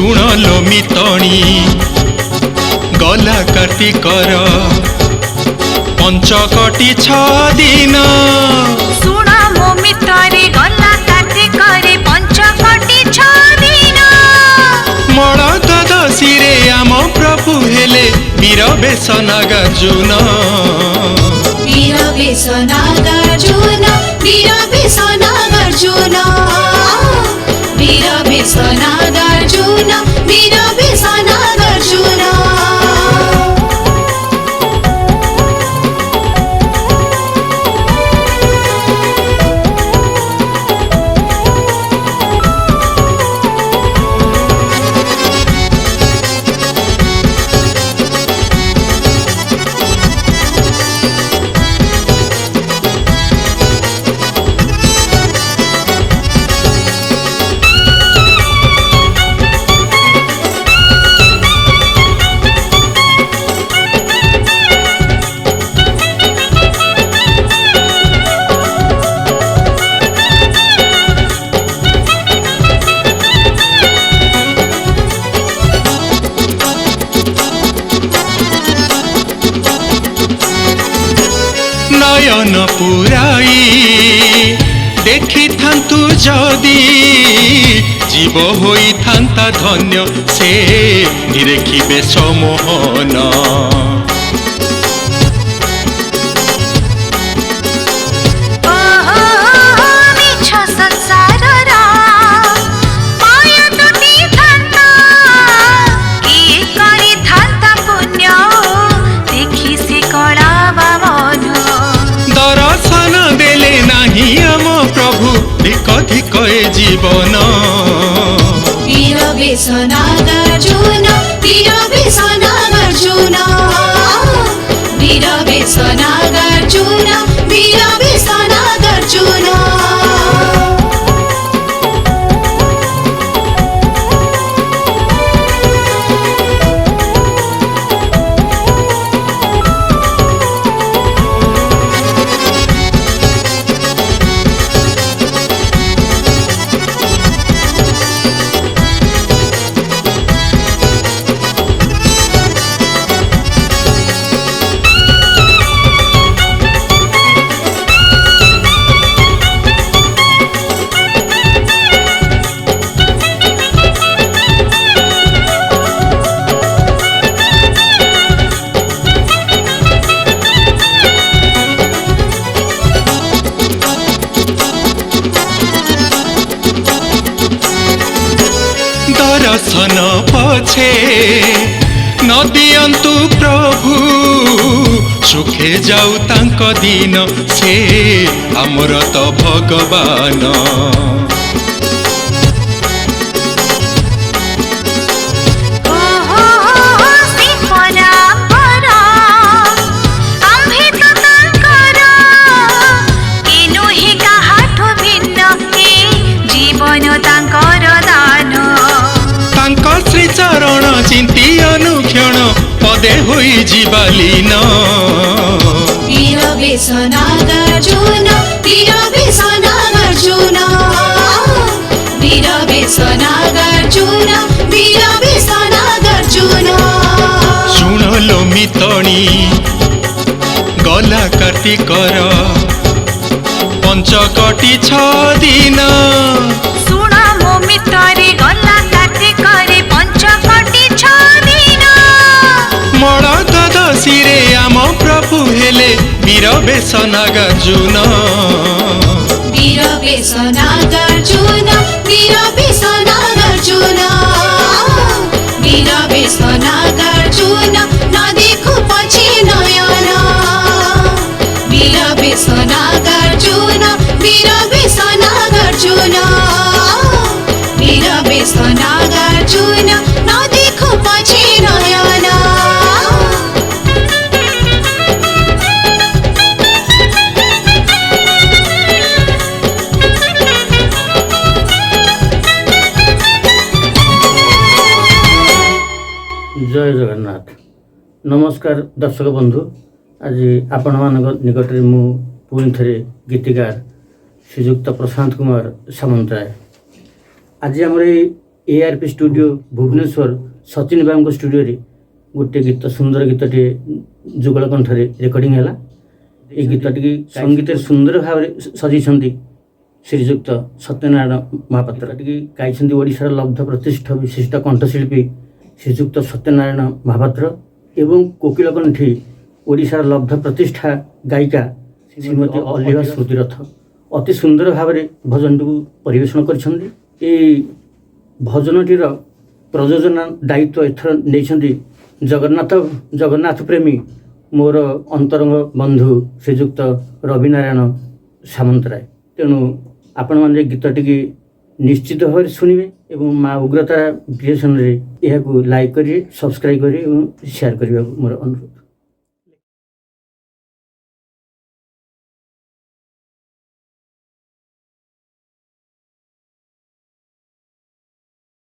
शुण लो मितणी गला कार्तिकर पंचकटी 6 दिन शुण मो मितरे गला कार्तिकर पंचकटी 6 दिन मल द्वादशी रे आम प्रभु हेले वीर बेश नागार्जुन वीर बेश नागार्जुन वीर बेश नागार्जुन वीर बेश नागार्जुन वीर बेश नागार्जुन नयन पुराई देखी थांतु जदि जीव होई थांता धन्य से निरेखिबे समोहन धिक जीवन वीर बेश नागार्जुन वीर बेश नागार्जुन वीर बेश नागार्जुन वीर बेश नागार्जुन दर्शन पछे न दियंतु प्रभु सुखे जाऊ तांक दिन से आमर तो भगवान चरण चिंती अनुक्षण पदे होई जीवालीन वीर बेश नागार्जुन वीर बेश नागार्जुन वीर बेश नागार्जुन वीर बेश नागार्जुन शुण लो मितणी गला कार्तिकर पंचकटी 6 दिन शुण मो मितरे गला कार्तिकर पंचकटी 6 दिन मल द्वादशी रे आम प्रभु हेले वीर बेश नागार्जुन वीर बेश नागार्जुन वीर बेश नागार्जुन वीर बेश नागार्जुन न देखु पछि नयन वीर बेश नागार्जुन वीर बेश नागार्जुन वीर बेश नागार्जुन न देखु पछि नयन जय जगन्नाथ। नमस्कार दर्शक बंधु, आज आपण निकट में मु पुणी थे गीतिकार श्रीजुक्त प्रशांत कुमार सामंतराय। आज आम ARP स्टूडियो भुवनेश्वर सचिन बाबू स्टूडियो रे गोटे गीत सुंदर गीतटे जुगल कंठरे रेकर्डिंग है। ये गीतटी संगीत सुंदर भाव सजाई श्रीजुक्त सत्यनारायण महापात्र गाई ओडिशार लब्ध प्रतिष्ठा विशिष्ट कंठशिल्पी श्रीजुक्त सत्यनारायण महापात्र एवं कोकिल कंठी ओडिशार लब्ध प्रतिष्ठा गायिका श्रीमती अलिभा श्रुतिरथ अति सुंदर भाव भजन टी परिवेषण कर भजनटीर प्रयोजना दायित्व एथर नहीं जगन्नाथ प्रेमी मोर अंतरंग बंधु श्रीजुक्त रविनारायण सामंतराय। तेणु आपण मैंने गीतटी निश्चित भाव शुणवे और माँ उग्रतारा क्रिएशन रे यह लाइक करिए, सब्सक्राइब करिए और शेयर करने मोर अनुरोध।